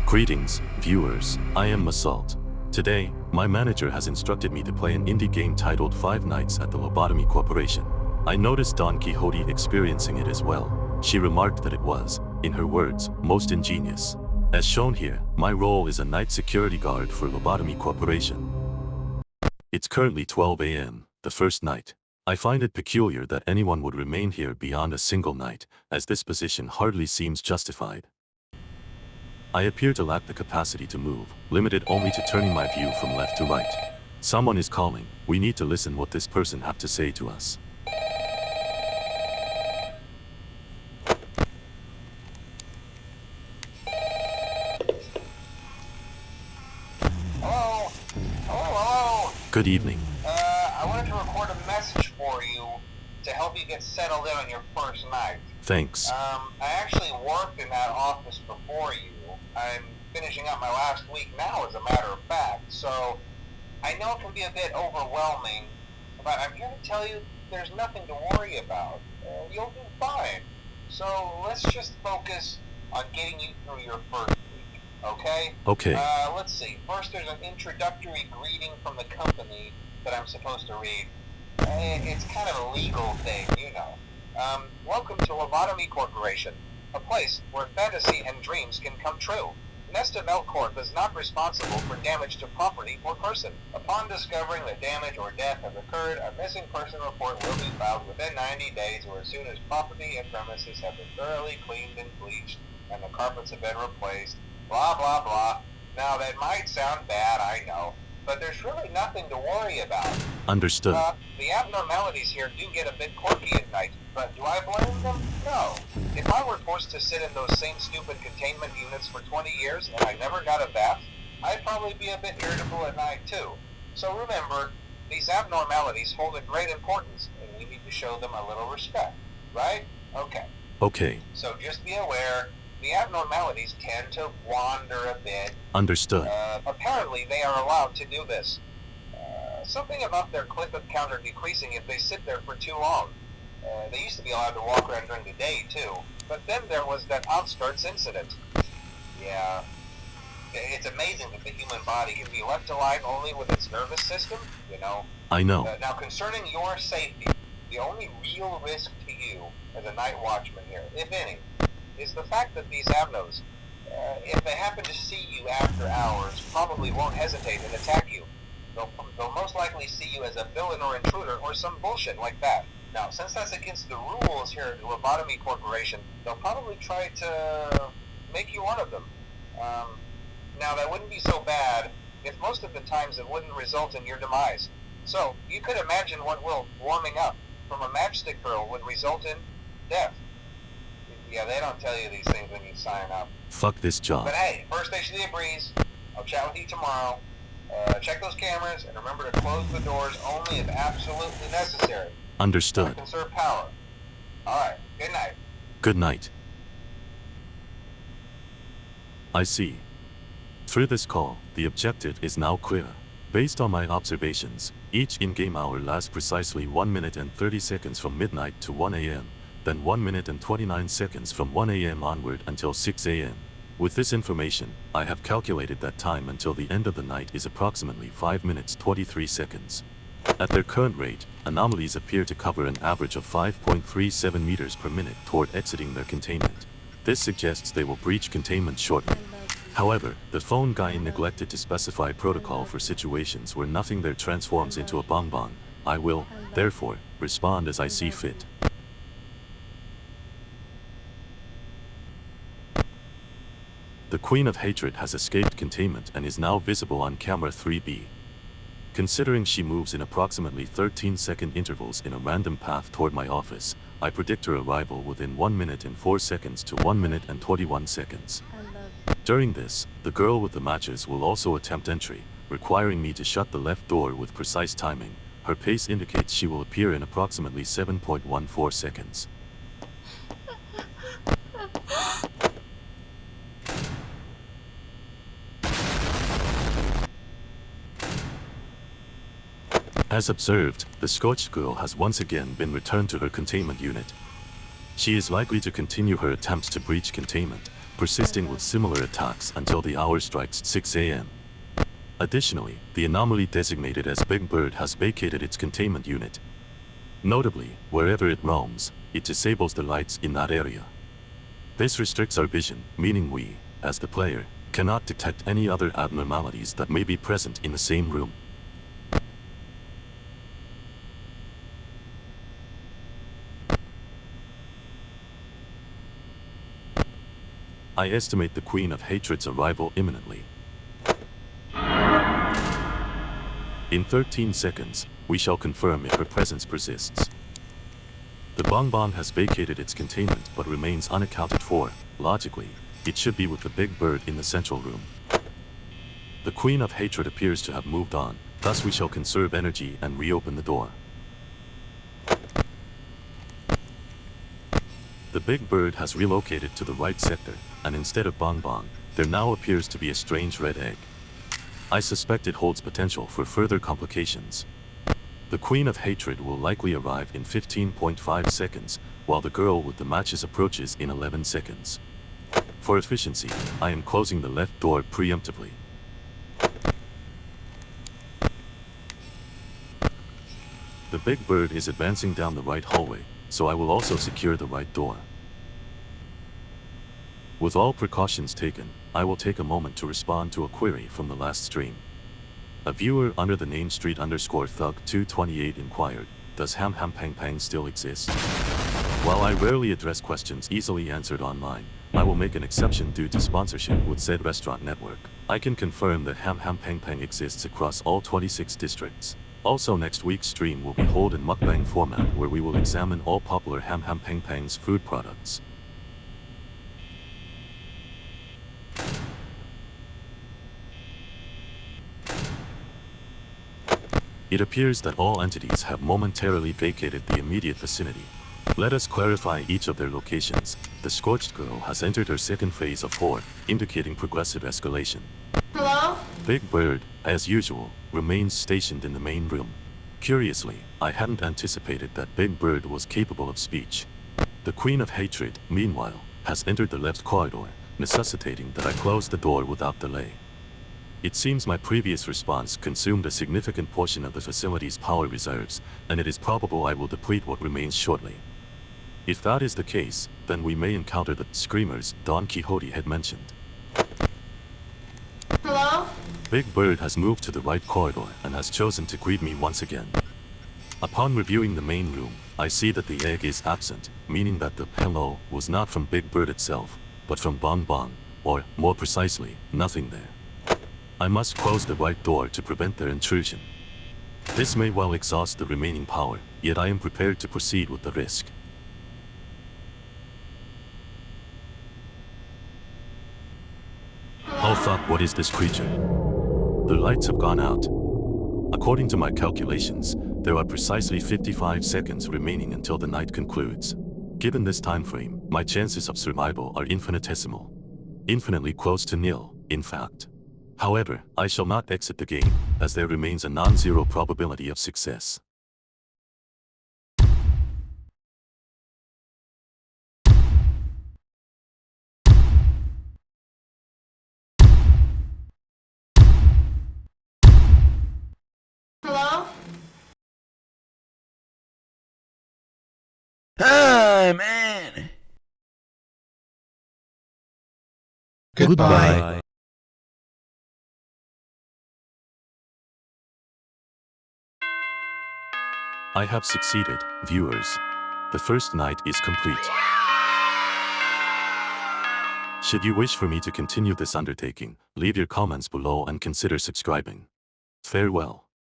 Greetings, viewers, I am Meursault. Today, my manager has instructed me to play an indie game titled Five Nights at the Lobotomy Corporation. I noticed Don Quixote experiencing it as well. She remarked that it was, in her words, most ingenious. As shown here, my role is a night security guard for Lobotomy Corporation. It's currently 12 a.m., the first night. I find it peculiar that anyone would remain here beyond a single night, as this position hardly seems justified. I appear to lack the capacity to move, limited only to turning my view from left to right. Someone is calling. We need to listen what this person have to say to us. Hello? Hello? Good evening. I wanted to record a message for you to help you get settled in on your first night. Thanks. I actually worked in that office before you. I'm finishing up my last week now, as a matter of fact, so I know it can be a bit overwhelming, but I'm here to tell you there's nothing to worry about. You'll do fine. So let's just focus on getting you through your first week, okay? Okay. Let's see. First, there's an introductory greeting from the company that I'm supposed to read. It's kind of a legal thing, you know. Welcome to Lobotomy Corporation, a place where fantasy and dreams can come true. Nesta Corp is not responsible for damage to property or person. Upon discovering that damage or death has occurred, a missing person report will be filed within 90 days or as soon as property and premises have been thoroughly cleaned and bleached and the carpets have been replaced. Blah, blah, blah. Now, that might sound bad, I know, but there's really nothing to worry about. Understood. The abnormalities here do get a bit quirky at night, but do I blame them? No. If I were forced to sit in those same stupid containment units for 20 years and I never got a bath, I'd probably be a bit irritable at night too. So remember, these abnormalities hold a great importance, and we need to show them a little respect, right? Okay. Okay. So just be aware, the abnormalities tend to wander a bit. Understood. Apparently they are allowed to do this. Something about their click of counter decreasing if they sit there for too long. They used to be allowed to walk around during the day too, but then there was that outskirts incident. Yeah. It's amazing that the human body can be left alive only with its nervous system, you know. I know. Now concerning your safety, the only real risk to you as a night watchman here, if any, is the fact that these abnos, if they happen to see you after hours, probably won't hesitate and attack you. They'll most likely see you as a villain or intruder or some bullshit like that. Now, since that's against the rules here at the Lobotomy Corporation, they'll probably try to make you one of them. Now, that wouldn't be so bad if most of the times it wouldn't result in your demise. So, you could imagine what will warming up from a matchstick girl would result in death. Yeah, they don't tell you these things when you sign up. Fuck this job. But hey, first station of the breeze. I'll chat with you tomorrow. Check those cameras and remember to close the doors only if absolutely necessary. Understood. Conserve power. Alright, good night. Good night. I see. Through this call, the objective is now clear. Based on my observations, each in-game hour lasts precisely 1 minute and 30 seconds from midnight to 1 a.m., then 1 minute and 29 seconds from 1 a.m. onward until 6 a.m. With this information, I have calculated that time until the end of the night is approximately 5 minutes 23 seconds. At their current rate, anomalies appear to cover an average of 5.37 meters per minute toward exiting their containment. This suggests they will breach containment shortly. However, the phone guy neglected to specify protocol for situations where nothing there transforms into a bonbon. I will, therefore, respond as I see fit. The Queen of Hatred has escaped containment and is now visible on camera 3B. Considering she moves in approximately 13-second intervals in a random path toward my office, I predict her arrival within 1 minute and 4 seconds to 1 minute and 21 seconds. During this, the girl with the matches will also attempt entry, requiring me to shut the left door with precise timing. Her pace indicates she will appear in approximately 7.14 seconds. As observed, the Scorched Girl has once again been returned to her containment unit. She is likely to continue her attempts to breach containment, persisting with similar attacks until the hour strikes 6 a.m. Additionally, the anomaly designated as Big Bird has vacated its containment unit. Notably, wherever it roams, it disables the lights in that area. This restricts our vision, meaning we, as the player, cannot detect any other abnormalities that may be present in the same room. I estimate the Queen of Hatred's arrival imminently. In 13 seconds, we shall confirm if her presence persists. The bonbon has vacated its containment but remains unaccounted for. Logically, it should be with the Big Bird in the central room. The Queen of Hatred appears to have moved on, thus we shall conserve energy and reopen the door. The Big Bird has relocated to the right sector, and instead of bonbon, there now appears to be a strange red egg. I suspect it holds potential for further complications. The Queen of Hatred will likely arrive in 15.5 seconds, while the girl with the matches approaches in 11 seconds. For efficiency, I am closing the left door preemptively. The Big Bird is advancing down the right hallway, so I will also secure the right door. With all precautions taken, I will take a moment to respond to a query from the last stream. A viewer under the name Street_Thug228 inquired, does Ham Ham Pang Pang still exist? While I rarely address questions easily answered online, I will make an exception due to sponsorship with said restaurant network. I can confirm that Ham Ham Pang Pang exists across all 26 districts. Also, next week's stream will be held in mukbang format where we will examine all popular Ham Ham Pang Pang's food products. It appears that all entities have momentarily vacated the immediate vicinity. Let us clarify each of their locations. The Scorched Girl has entered her second phase of horde, indicating progressive escalation. Hello? Big Bird, as usual, remains stationed in the main room. Curiously, I hadn't anticipated that Big Bird was capable of speech. The Queen of Hatred, meanwhile, has entered the left corridor, necessitating that I close the door without delay. It seems my previous response consumed a significant portion of the facility's power reserves, and it is probable I will deplete what remains shortly. If that is the case, then we may encounter the screamers Don Quixote had mentioned. Hello? Big Bird has moved to the right corridor and has chosen to greet me once again. Upon reviewing the main room, I see that the egg is absent, meaning that the hello was not from Big Bird itself, but from Bon Bon, or, more precisely, nothing there. I must close the right door to prevent their intrusion. This may well exhaust the remaining power, yet I am prepared to proceed with the risk. Oh fuck, what is this creature? The lights have gone out. According to my calculations, there are precisely 55 seconds remaining until the night concludes. Given this time frame, my chances of survival are infinitesimal. Infinitely close to nil, in fact. However, I shall not exit the game, as there remains a non-zero probability of success. Hello? Hi, man. Goodbye. I have succeeded, viewers. The first night is complete. Should you wish for me to continue this undertaking, leave your comments below and consider subscribing. Farewell.